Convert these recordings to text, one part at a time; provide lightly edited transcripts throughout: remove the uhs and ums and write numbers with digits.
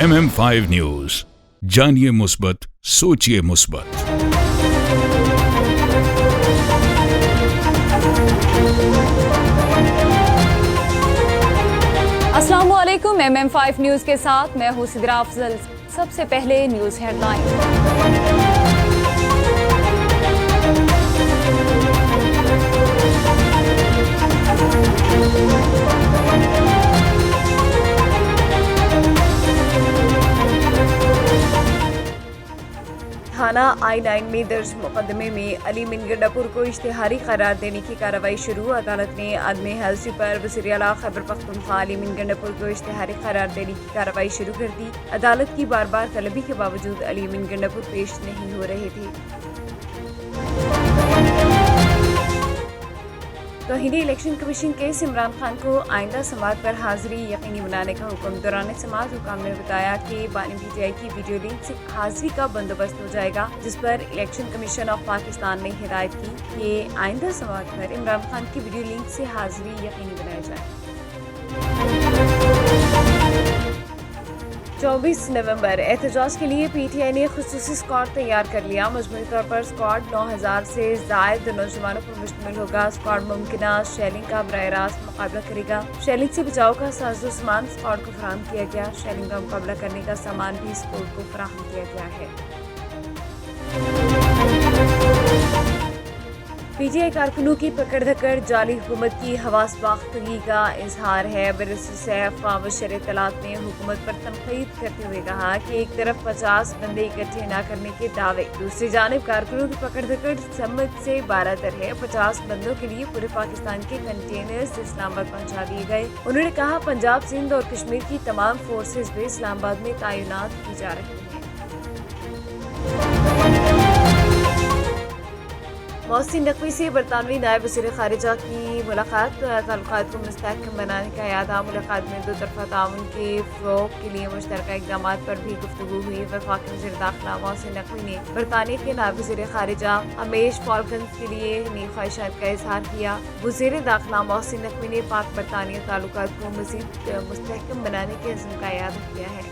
MM5 news, जानिए मुस्बत, सोचिए मुस्बत। अस्सलामुअलैकुम। MM5 न्यूज के साथ मैं हूं सिद्रा अफजल। सबसे पहले न्यूज हेडलाइन। थाना I-9 में दर्ज मुकदमे में अली बिन गंडापुर को इश्तिहारी करार देने की कार्रवाई शुरू। अदालत ने आदमी हेल्थ पर वज़ीर आला खैबर पख्तूनख्वा अली बिन गंडापुर को इश्तिहारी करार देने की कार्रवाई शुरू कर दी। अदालत की बार बार तलबी के बावजूद अली बिन गंडापुर पेश नहीं हो रहे थे। तौहीन election commission case Imran Khan को आइंदा समात पर हाजिरी यकीनी बनाने का हुक्म। दौरान समात हुकाम ने बताया कि बानी PTI की वीडियो लिंक से हाजिरी का बंदोबस्त हो जाएगा, जिस पर इलेक्शन कमीशन ऑफ पाकिस्तान ने हिदायत की कि आइंदा समात पर इमरान खान की वीडियो लिंक से हाजिरी यकीनी बनाई जाए। 24 नवंबर एहतजाज के लिए PTI ने खुसूसी स्क्वाड तैयार कर लिया। मजमूई तौर पर स्क्वाड 9000 से जायद नौजवानों पर मुश्तमिल होगा। स्क्वाड मुमकिन शेलिंग का बराह रास्त मुकाबला करेगा। शेलिंग से बचाव का साजो सामान स्क्वाड को फराहम किया गया। शेलिंग का मुकाबला करने का सामान भी स्क्वाड को फराहम किया गया है। PTI कारकुनों की पकड़ धकड़, जाली हुकूमत की हवास बाख्तगी का इजहार है। बैरिस्टर सैफ बशर इत्तलात ने हुकूमत पर तनकीद करते हुए कहा कि एक तरफ 50 बंदे इकट्ठे न करने के दावे, दूसरी जानिब कारकुनों की पकड़ धकड़ समझ से बारातर है। 50 बंदों के लिए पूरे पाकिस्तान के कंटेनर्स इस्लामाबाद पहुंचा दिए गए। उन्होंने कहा पंजाब, सिंध और कश्मीर की तमाम फोर्सेज भी इस्लामाबाद में तैनात की जा रही हैं। मोहसिन नकवी से बरतानवी नायब वज़ीर ख़ारिजा की मुलाकात। ताल्लुकात को मुस्तहकम बनाने का इरादा। मुलाकात में दो तरफ़ा ताउन के फ़रोग़ के लिए मुश्तरका इक़दामात पर भी गुफ्तगू हुई। वफ़ाक़ी वज़ीर दाख़िला मोहसिन नकवी ने बरतानिया के नायब वज़ीर ख़ारिजा हमेश फॉल्कन्स के लिए नेक ख्वाहिशात का इज़हार किया। वज़ीर दाख़िला मोहसिन नकवी ने पाक बरतानिया ताल्लुकात को मज़ीद मुस्तहकम बनाने के अज़्म का इरादा किया है।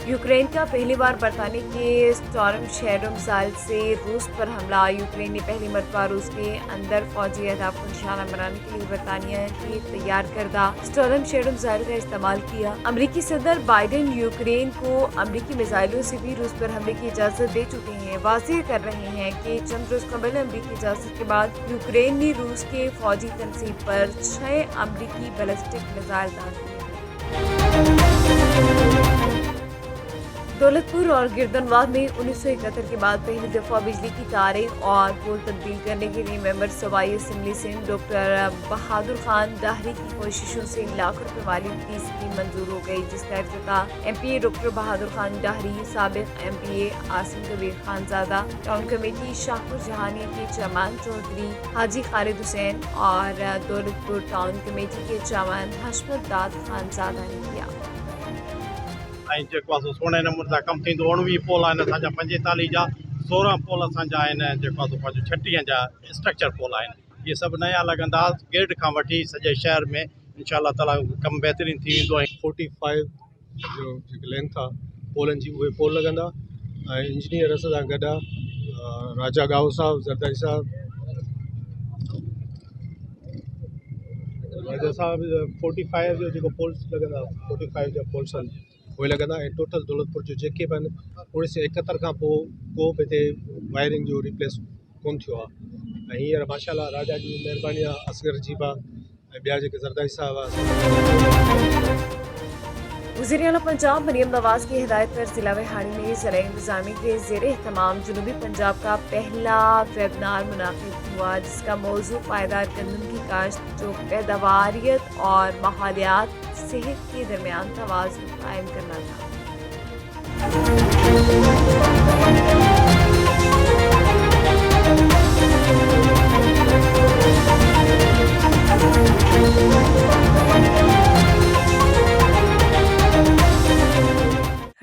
यूक्रेन का पहली बार बरतानिया के स्टॉर्म शैडो मिसाइल से रूस पर हमला। यूक्रेन ने पहली मरतबा रूस के अंदर फौजी अहदाफ को निशाना बनाने के लिए बरतानिया की तैयार करदा स्टॉर्म शैडो मिसाइल का इस्तेमाल किया। अमरीकी सदर बाइडेन यूक्रेन को अमरीकी मिसाइलों से भी रूस पर हमले की इजाज़त दे चुके हैं। वाज़ेह कर रहे हैं कि चंद रोज कबल अमरीकी इजाज़त के बाद यूक्रेन ने रूस के फौजी तनसीब पर 6 अमरीकी बैलिस्टिक मिसाइल दाग दिए। दौलतपुर और गिरदनवाद में 1971 के बाद पहली दफ़ा बिजली की तारें और पोल तब्दील करने के लिए मेंबर सूबाई असम्बली सिंध डॉक्टर बहादुर खान दाहरी की कोशिशों से लाखों रुपए वाली की स्कीम मंजूर हो गई, जिसका इफ्तिताह MPA डॉक्टर बहादुर खान दाहरी, साबिक MPA Asim Kabir Khanzada, town committee Shahpur Jahania के चेयरमैन चौधरी हाजी खालिद हुसैन और दौलतपुर टाउन कमेटी के चेयरमैन हशमत दाद खानजादा ने किया। ऐं जेको आहे सुहिणे नमूने सां कमु थींदो। 19 पोल आहिनि असांजा, 45 जा, 16 पोल असांजा आहिनि जेको आहे पंहिंजो 36 जा स्ट्रक्चर पोल आहिनि। इहे सभु नया लॻंदा। गेट खां वठी सॼे शहर में इंशाअल्लाह ताला कमु बहितरीन थी वेंदो। 45 जो जेके लेंथ आहे पोलनि जी, उहे पोल लॻंदा। ऐं इंजीनियर असां सां गॾु आहे राजा गाओ साहब, ज़रदारी साहब, राजा साहब। 45 जो जेको पोल्स लॻंदा, 45 जा पोल्स आहिनि उहे लॻंदा। ऐं टोटल दौलतपुर जो जेके बि आहिनि 1971 खां पोइ को बि हिते वायरिंग जो रिप्लेस कोन थियो आहे। ऐं हींअर माशाअल्लाह राजा जी महिरबानी आहे, असगर जी बा ऐं ॿिया जेके ज़रदारी साहब आहे। वज़ीर आला पंजाब मरियम नवाज की हिदायत पर जिला विहाड़ी में ज़राई इंतज़ामी के ज़ेर एहतमाम जनूबी पंजाब का पहला वेबिनार मुनाकिद हुआ, जिसका मौजू पायदार गंदम की काश्त जो पैदावारियत और माहौलियात सेहत के दरमियान तवाज़ुन कायम करना था।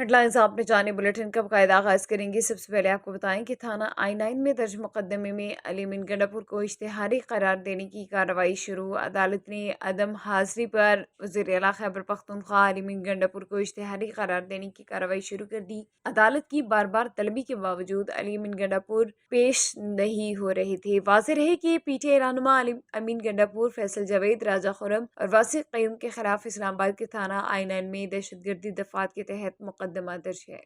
हेड लाइन्स आपने जाने, बुलेटिन का बाकायदा आगाज़ करेंगे। सबसे पहले आपको बताएं कि थाना I9 में दर्ज मुकदमे में अली अमीन गंडापुर को इश्तिहारी करार देने की कार्रवाई शुरू। अदालत ने अदम हाजिरी पर वज़ीर आला खैबर पख्तूनख्वा अली अमीन गंडापुर को इश्तिहारी करार देने की कार्रवाई शुरू कर दी। अदालत की बार बार तलबी के बावजूद अली अमीन गंडापुर पेश नहीं हो रहे थे। वाज़ेह रहे कि PTI रहनुमा अली अमीन गंडापुर, फैसल जावेद, राजा खुरम और वासिक क़य्यूम के खिलाफ इस्लामाबाद के थाना I9 में दहशतगर्दी दफात के तहत मुकदमा दर्ज है।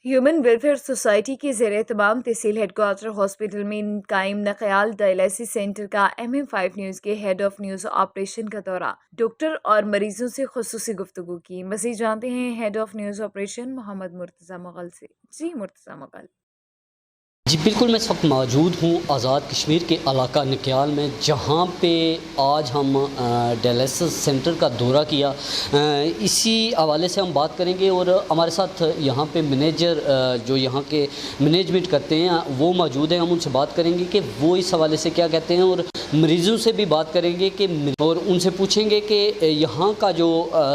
ह्यूमन वेलफेयर सोसाइटी के ज़ेर एहतमाम तहसील हेडक्वार्टर हॉस्पिटल में कायम नक़याल डायलिसिस सेंटर का MM5 न्यूज़ के हेड ऑफ न्यूज़ ऑपरेशन का दौरा। डॉक्टर और मरीजों से खुसूसी गुफ्तगू की। मज़ीद जानते हैं head of news operation Mohammad Murtaza Mughal से। जी मुर्तज़ा मुग़ल। जी बिल्कुल, मैं इस वक्त मौजूद हूँ आज़ाद कश्मीर के इलाका नकयाल में, जहाँ पे आज हम डायलिसिस सेंटर का दौरा किया। इसी हवाले से हम बात करेंगे और हमारे साथ यहाँ पे मैनेजर जो यहाँ के मैनेजमेंट करते हैं वो मौजूद हैं। हम उनसे बात करेंगे कि वो इस हवाले से क्या कहते हैं और मरीज़ों से भी बात करेंगे कि और उनसे पूछेंगे कि यहाँ का जो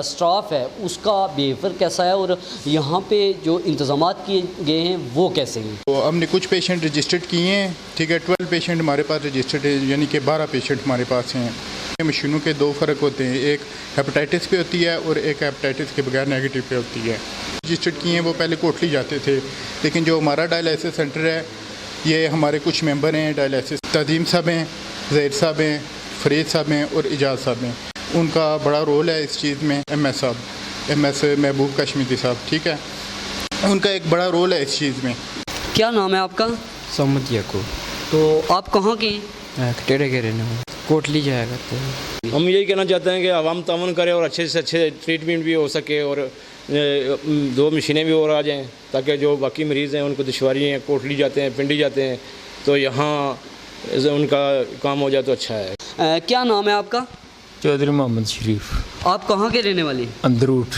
स्टाफ है उसका बिहेवियर कैसा है और यहाँ पे जो इंतज़ामात किए गए हैं वो कैसे हैं। तो हमने कुछ पेशेंट रजिस्टर्ड किए हैं, ठीक है। 12 पेशेंट हमारे पास रजिस्टर्ड है, यानी कि 12 पेशेंट हमारे पास हैं। मशीनों के दो फ़र्क होते हैं, एक हेपेटाइटिस पे होती है और एक हेपेटाइटिस के बगैर नेगेटिव पे होती है। रजिस्टर्ड किए हैं वो पहले कोटली जाते थे, लेकिन जो हमारा डायलिसिस सेंटर है ये हमारे कुछ मेंबर हैं डायलिसिस, तजीम साहब हैं, ज़हीर साहब हैं, फरीद साहब हैं और इजाज़ साहब हैं। उनका बड़ा रोल है इस चीज़ में। MS साहब, MS महबूब कश्मीरी साहब, ठीक है, उनका एक बड़ा रोल है इस चीज़ में। क्या नाम है आपका? सोमत याकूब। तो आप कहाँ के? कटेरे के रहने वाले, कोटली जाया करते हैं। हम यही कहना चाहते हैं कि आवाम तावन करे और अच्छे से अच्छे ट्रीटमेंट भी हो सके और 2 मशीनें भी और आ जाएं, ताकि जो बाकी मरीज़ हैं उनको दुश्वारी हैं, कोटली जाते हैं, पिंडी जाते हैं, तो यहाँ उनका काम हो जाए तो अच्छा है। क्या नाम है आपका? चौधरी मोहम्मद शरीफ। आप कहाँ के रहने वाले? अंदरूट।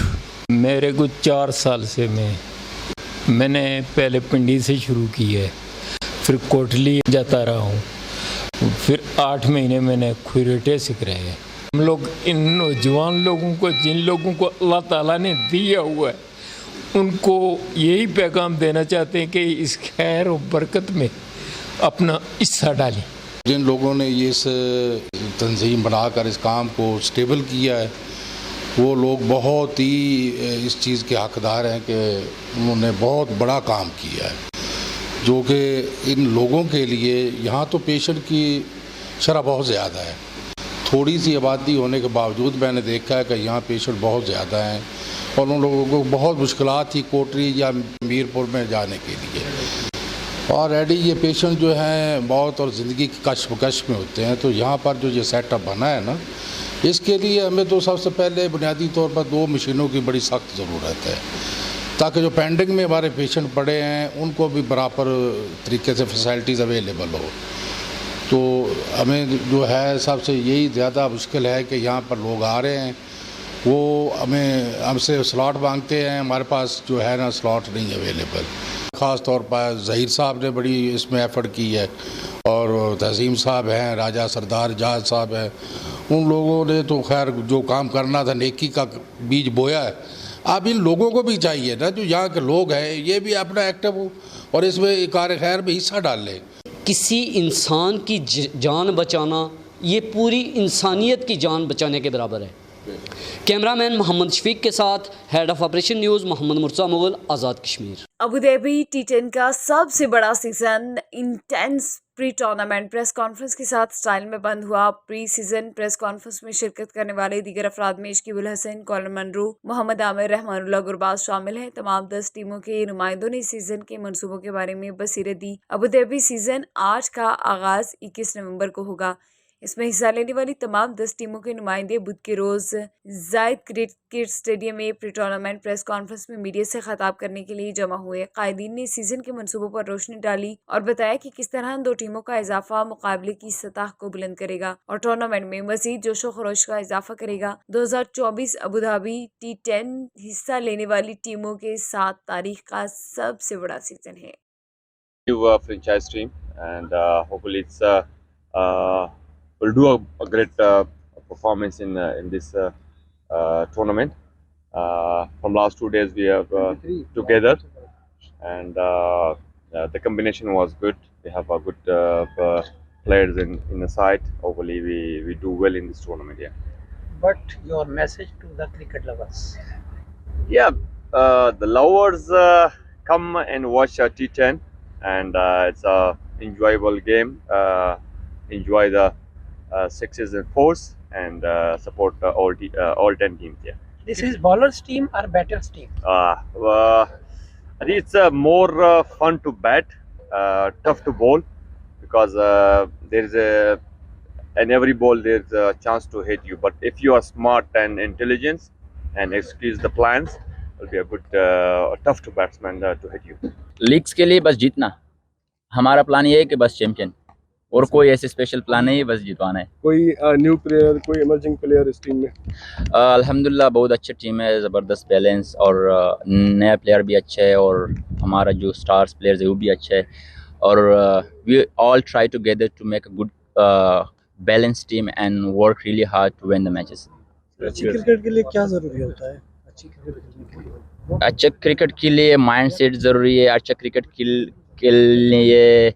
मेरे को 4 साल से मैंने पहले पिंडी से शुरू की है, फिर कोटली जाता रहा हूँ, फिर 8 महीने मैंने खुरेटे सीख रहे हैं। हम लोग इन नौजवान लोगों को, जिन लोगों को अल्लाह ताला ने दिया हुआ है, उनको यही पैगाम देना चाहते हैं कि इस खैर और बरकत में अपना हिस्सा डालें। जिन लोगों ने ये इस तंजीम बनाकर इस काम को स्टेबल किया है वो लोग बहुत ही इस चीज़ के हकदार हैं कि उन्होंने बहुत बड़ा काम किया है, जो कि इन लोगों के लिए यहाँ तो पेशेंट की शरह बहुत ज़्यादा है। थोड़ी सी आबादी होने के बावजूद मैंने देखा है कि यहाँ पेशेंट बहुत ज़्यादा हैं और उन लोगों को बहुत मुश्किलात थी कोटरी या मीरपुर में जाने के लिए। ऑलरेडी ये पेशेंट जो हैं मौत और ज़िंदगी की कश्मकश में होते हैं, तो यहाँ पर जो ये सेटअप बना है ना, इसके लिए हमें तो सबसे पहले बुनियादी तौर पर 2 मशीनों की बड़ी सख्त ज़रूरत है, ताकि जो पेंडिंग में हमारे पेशेंट पड़े हैं उनको भी बराबर तरीके से फैसिलिटीज़ अवेलेबल हो। तो हमें जो है सबसे यही ज़्यादा मुश्किल है कि यहाँ पर लोग आ रहे हैं, वो हमसे स्लॉट मांगते हैं, हमारे पास जो है ना स्लॉट नहीं अवेलेबल। ख़ास तौर पर ज़हीर साहब ने बड़ी इसमें एफ़र्ट की है और तज़ीम साहब हैं, राजा सरदार जहाज साहब हैं, उन लोगों ने तो खैर जो काम करना था नेकी का बीज बोया है। अब इन लोगों को भी चाहिए ना, जो यहाँ के लोग हैं ये भी अपना एक्टिव हो और इसमें कार खैर में हिस्सा डाल लें। किसी इंसान की जान बचाना ये पूरी इंसानियत की जान बचाने के बराबर है। कैमरामैन मोहम्मद शफीक के साथ head of operation news Mohammad Murtaza Mughal, Azad Kashmir. Abu Dhabi T10 का सबसे बड़ा season intense pre tournament press conference के साथ स्टाइल में बंद हुआ। प्री सीजन प्रेस कॉन्फ्रेंस में शिरकत करने वाले दीगर अफराद में इश्किबुल हसन, कॉलिन मनरू, मोहम्मद आमिर, रहमानुल्लाह गुरबाज शामिल हैं। तमाम 10 टीमों के नुमाइंदों ने सीजन के मंसूबों के बारे में बसीरत दी। अबू धाबी सीजन 8 का आगाज 21 नवंबर को होगा। इसमें हिस्सा लेने वाली तमाम 10 टीमों के नुमाइंदे बुध के रोज जायद क्रिकेट स्टेडियम में प्री टूर्नामेंट प्रेस कॉन्फ्रेंस में मीडिया से खिताब करने के लिए जमा हुए। कायदीन ने सीजन के मंसूबों पर रोशनी डाली और बताया कि किस तरह 2 टीमों का इजाफा मुकाबले की सतह को बुलंद करेगा और टूर्नामेंट में मजीद जोशो खरोश का इजाफा करेगा। 2024 अबू धाबी T10 हिस्सा लेने वाली टीमों के 7 तारीख का सबसे बड़ा सीजन है। franchise team and hopefully it's will do a great performance in this tournament, From last 2 days we have together, and the combination was good. We have a good players in the side. Hopefully we do well in this tournament. Yeah. But your message to the cricket lovers? Yeah, the lovers come and watch T10, and it's a enjoyable game. Enjoy the sixes and fours, and support all 10 teams. Yeah. This is bowlers team or batters team? I think it's more fun to bat, tough to bowl, because there's in every ball there's a chance to hit you. But if you are smart and intelligent and execute the plans, it'll be a good tough to batsman to hit you. Leagues के लिए बस जीतना, हमारा plan ये है कि बस champion, और कोई ऐसे स्पेशल प्लान नहीं है, बस जितवाना है. कोई न्यू प्लेयर, कोई इमर्जिंग प्लेयर इस टीम में? अल्हम्दुलिल्लाह बहुत अच्छी टीम है, ज़बरदस्त बैलेंस, और नया प्लेयर भी अच्छा है, और हमारा जो स्टार्स प्लेयर्स है वो भी अच्छा है, और we all try together to make a good balance team and work really hard to win the matches. अच्छी क्रिकेट के लिए क्या ज़रूरी होता है? अच्छी क्रिकेट खेलने के लिए अच्छा क्रिकेट के लिए माइंड सेट ज़रूरी है. अच्छा क्रिकेट के लिए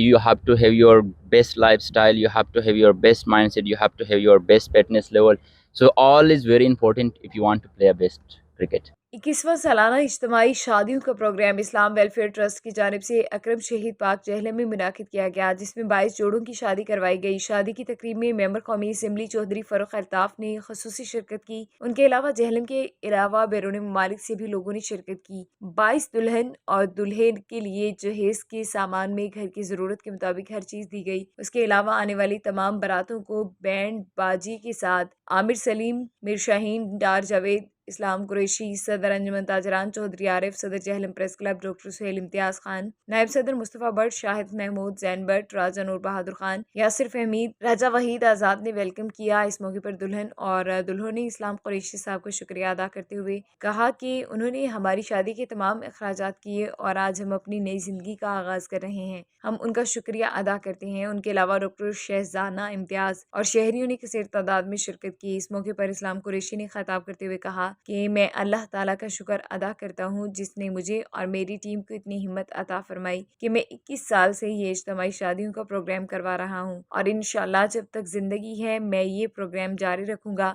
you have to have your best lifestyle, you have to have your best mindset, you have to have your best fitness level. So all is very important if you want to play a best cricket. 21वां सालाना इज्तिमाई शादियों का programme इस्लाम welfare trust की जानिब से अकरम शहीद पाक जहलम में मुनाकिद किया गया, जिसमें 22 जोड़ों की शादी करवाई गई. शादी की तकरीब में मेंबर कौमी असम्बली चौधरी फ़ारूक अल्ताफ़ ने ख़ुसूसी शिरकत की. उनके अलावा जहलम के अलावा बैरून ममालिक से भी लोगों ने शिरकत की. 22 दुल्हन और दुल्हे के लिए जहेज़ के सामान में घर की ज़रूरत के मुताबिक हर चीज़ दी गई. उसके अलावा आने वाली तमाम बारातों को बैंड बाजी के साथ आमिर सलीम, मीर शाहीन, डार जावेद, इस्लाम कुरैशी, सदर अंजुमन ताजरान चौधरी आरिफ, सदर Jhelum press club doctor Sohail Imtiaz Khan, नायब सदर मुस्तफ़ा भट्ट, शाहिद महमूद, जैन भट्ट, राजा नूर बहादुर खान, यासिर फहमीद, राजा वहीद आज़ाद ने वेलकम किया. इस मौके पर दुल्हन और दुल्हों ने इस्लाम कुरैशी साहब को शुक्रिया अदा करते हुए कहा कि उन्होंने हमारी शादी के तमाम अखराजात किए और आज हम अपनी नई ज़िंदगी का आगाज़ कर रहे हैं. हम उनका शुक्रिया अदा करते हैं. उनके अलावा डॉक्टर शहजाना इम्तियाज़ और शहरियों ने कसीर तादाद में शिरकत की. इस मौके पर इस्लाम कुरैशी ने खिताब करते हुए कहा कि मैं अल्लाह ताला का शुक्र अदा करता हूँ जिसने मुझे और मेरी टीम को इतनी हिम्मत अता फरमाई कि मैं 21 साल से ये इज्तिमाई शादियों का प्रोग्राम करवा रहा हूँ, और इंशाअल्लाह जब तक ज़िंदगी है मैं ये प्रोग्राम जारी रखूँगा.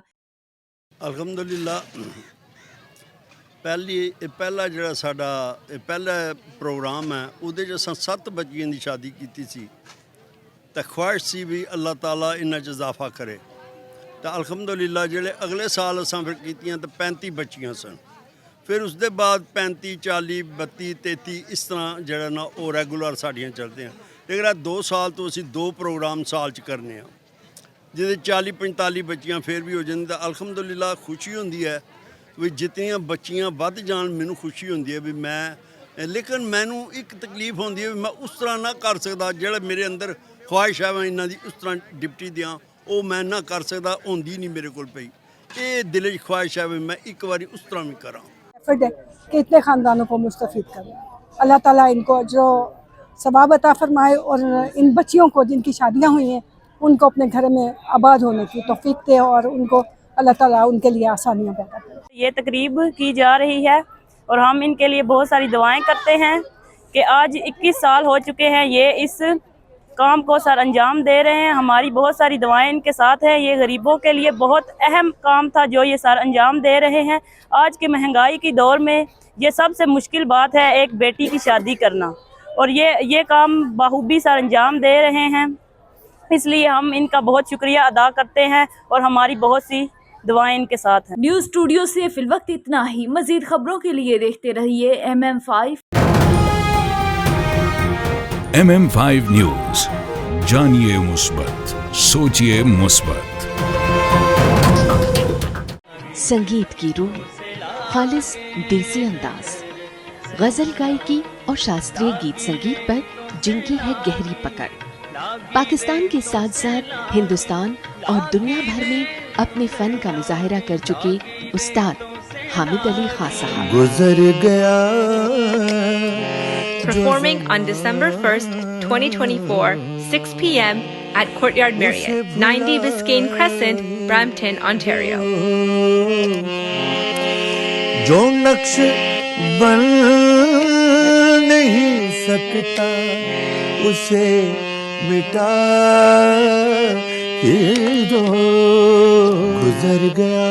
अल्हम्दुलिल्लाह पहला ਜਿਹੜਾ ਸਾਡਾ ਪਹਿਲਾ ਪ੍ਰੋਗਰਾਮ ਹੈ ਉਹਦੇ 'ਚ ਅਸਾਂ 7 ਬੱਚੀਆਂ ਦੀ ਸ਼ਾਦੀ ਕੀਤੀ ਸੀ, ਤਾਂ ਖੁਆਇਸ਼ ਸੀ ਵੀ ਅੱਲਾਹ ਤਾਲਾ ਇਹਨਾਂ 'ਚ ਇਜ਼ਾਫਾ ਕਰੇ. ਤਾਂ ਅਲਹਮਦੁਲਿल्लाह ਜਿਹੜੇ ਅਗਲੇ ਸਾਲ ਅਸਾਂ ਫਿਰ ਕੀਤੀਆਂ ਤਾਂ 35 ਬੱਚੀਆਂ ਸਨ. ਫਿਰ ਉਸ ਦੇ ਬਾਅਦ 35, 40, 32, 33 ਇਸ ਤਰ੍ਹਾਂ ਜਿਹੜਾ ਨਾ ਉਹ ਰੈਗੂਲਰ ਸਾਡੀਆਂ ਚੱਲਦੇ ਆ. ਲੇਕਿਨ ਇਹ 2 ਸਾਲ ਤੋਂ ਅਸੀਂ 2 ਪ੍ਰੋਗਰਾਮ ਸਾਲ 'ਚ ਕਰਨੇ ਆ, ਜਿਹਦੇ 40-45 ਬੱਚੀਆਂ ਫਿਰ ਵੀ ਹੋ ਜਾਂਦੀਆਂ. ਤਾਂ ਅਲਹਮਦੁਲਿल्लाह ਖੁਸ਼ੀ ਹੁੰਦੀ ਹੈ ਵੀ ਜਿਤਨੀਆਂ ਬੱਚੀਆਂ ਵੱਧ ਜਾਣ ਮੈਨੂੰ ਖੁਸ਼ੀ ਹੁੰਦੀ ਹੈ ਵੀ ਮੈਂ, ਲੇਕਿਨ ਮੈਨੂੰ ਇੱਕ ਤਕਲੀਫ ਹੁੰਦੀ ਹੈ ਵੀ ਮੈਂ ਉਸ ਤਰ੍ਹਾਂ ਨਾ ਕਰ ਸਕਦਾ ਜਿਹੜਾ ਮੇਰੇ ਅੰਦਰ ਖੁਆਇਸ਼ ਹੈ ਮੈਂ ਇਹਨਾਂ ਦੀ ਉਸ ਤਰ੍ਹਾਂ ਡਿਪਟੀ ਦਿਆਂ, ਉਹ ਮੈਂ ਨਾ ਕਰ ਸਕਦਾ, ਹੁੰਦੀ नहीं मेरे को पई. ये दिल की ख्वाहिश है मैं एक बार उस तरह भी करा कि इतने ख़ानदानों को मुस्तफ़ीद करें. अल्लाह ताला इनको जो सवाब अता फरमाए और इन बच्चियों को जिनकी शादियां हुई हैं उनको अपने घर में आबाद होने की तौफीक दे और उनको अल्लाह ताला उनके लिए आसानियाँ पैदा करे. ये तकरीब की जा रही है और हम इनके लिए बहुत सारी दुआएं करते हैं कि आज 21 साल हो चुके हैं ये इस काम को सर अंजाम दे रहे हैं. हमारी बहुत सारी दुआएं इनके साथ हैं. ये गरीबों के लिए बहुत अहम काम था जो ये सर अंजाम दे रहे हैं. आज के महंगाई की दौर में ये सबसे मुश्किल बात है एक बेटी की शादी करना, और ये काम बाखूबी सर अंजाम दे रहे हैं. इसलिए हम इनका बहुत शुक्रिया अदा करते हैं और हमारी बहुत सी दुआएं इनके साथ हैं. न्यूज़ स्टूडियो से फिलवक्त इतना ही. मज़ीद खबरों के लिए देखते रहिए MM5. MM5 न्यूज, जानिए मुस्बत, सोचिए मुस्बत. संगीत की रूह, खालिस देसी अंदाज, गजल गायकी और शास्त्रीय गीत संगीत पर जिनकी है गहरी पकड़, पाकिस्तान के साथ साथ हिंदुस्तान और दुनिया भर में अपने फन का मुजाहिरा कर चुके उस्ताद हामिद अली खान साहब गुजर गया. Performing on December 1st, 2024, 6 p.m. at Courtyard Marriott, 90 Biscayne Crescent, Brampton, Ontario. जो नक्श बन नहीं सकता उसे मिटा के जो गुजर गया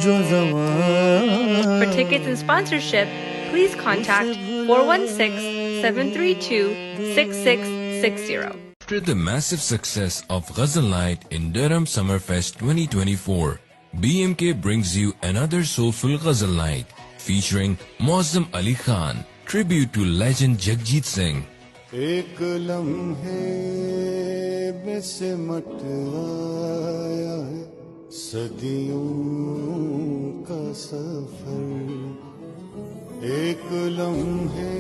जो ज़माना. For tickets and sponsorship, please contact 416-732-6660. After the massive success of Ghazal Night in Durham Summerfest 2024, BMK brings you another soulful Ghazal Night featuring Muazzam Ali Khan, tribute to legend Jagjit Singh. एक लम्हे में सिमट आया है सदियों का सफर. एक लम्हे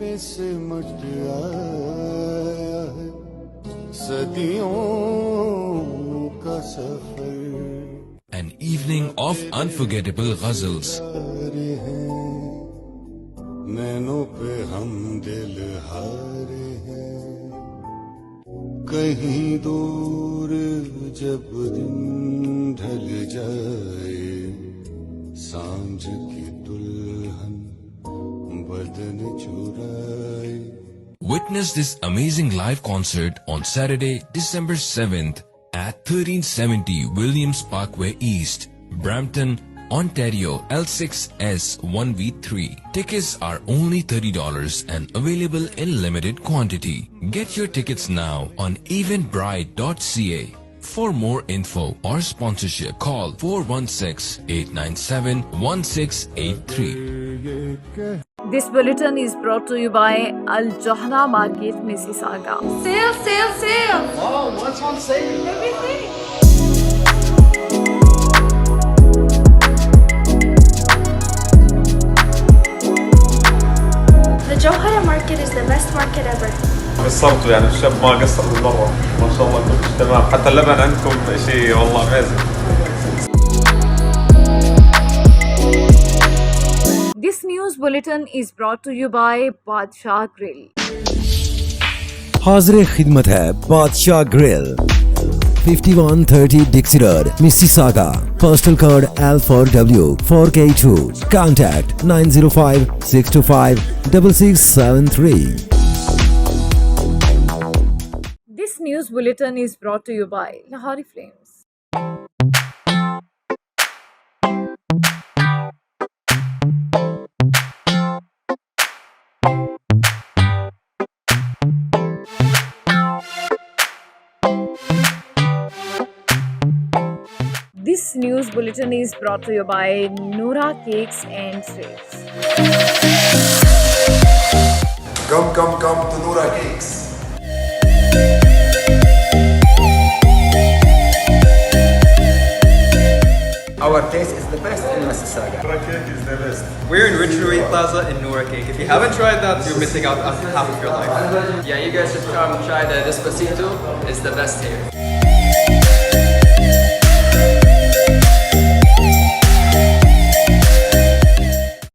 में सिमट आया है सदियों का सफर. An evening of unforgettable ghazals. नैनों पे हम दिल हारे हैं कहीं दूर जब दिन ढल जाए सांझ की दुल्हन बदन चुराए. Witness this amazing live concert on Saturday, December 7th at 1370 Williams Parkway East, Brampton, Ontario, L6S 1V3. Tickets are only $30 and available in limited quantity. Get your tickets now on eventbrite.ca. For more info or sponsorship, call 416-897-1683. This bulletin is brought to you by Al Johna Market, Mississauga. Sale, sale, sale! Wow, what's on sale? Everything! The Johara market is the best market ever. قصرتوا يعني الشاب ما قصر بالمرة ما شاء الله كلش تمام حتى اللبن عندكم شيء والله amazing. This news bulletin is brought to you by Badshah Grill. حاضر خدمت ہے بادشاہ girl 5130 Dixie Road, Mississauga. Postal code L4W 4K2. Contact 905-625-6673. This news bulletin is brought to you by Lahori Flames. This news bulletin is brought to you by Noora Cakes and Sweets. Come to Noora Cakes. Our taste is the best in Mississauga. Noora Cake is the best. We're in Ridgeway Plaza in Noora Cake. If you haven't tried that, you're missing out on half of your life. Yeah, you guys should come try the Despacito. It's the best here.